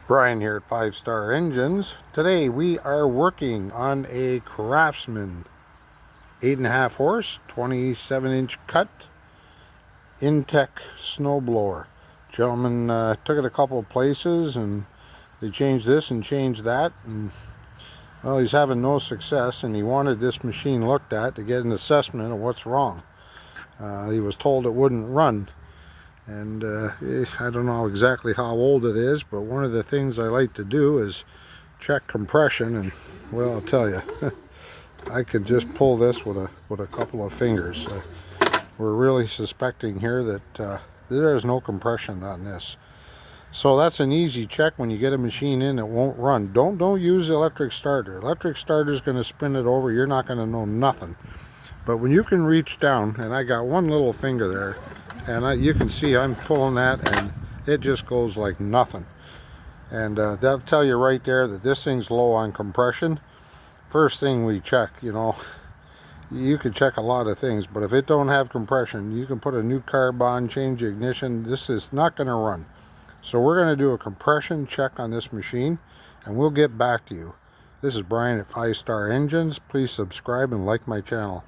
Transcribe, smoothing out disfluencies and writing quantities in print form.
Brian here at 5-Star Engines. Today we are working on a Craftsman 8.5 horse, 27-inch cut Intech snowblower. Gentleman took it a couple of places and they changed this and changed that, and well, he's having no success, and he wanted this machine looked at to get an assessment of what's wrong. He was told it wouldn't run. And I don't know exactly how old it is, but one of the things I like to do is check compression, and well, I'll tell you, I could just pull this with a couple of fingers. We're really suspecting here that there is no compression on this. So that's an easy check when you get a machine in that won't run. Don't use the electric starter. Electric starter is going to spin it over. You're not going to know nothing. But when you can reach down, and I got one little finger there, and you can see I'm pulling that and it just goes like nothing. And that'll tell you right there that this thing's low on compression. First thing we check, you can check a lot of things, but if it don't have compression, you can put a new carb on, change the ignition. This is not going to run. So we're going to do a compression check on this machine, and we'll get back to you. This is Brian at 5-Star Engines. Please subscribe and like my channel.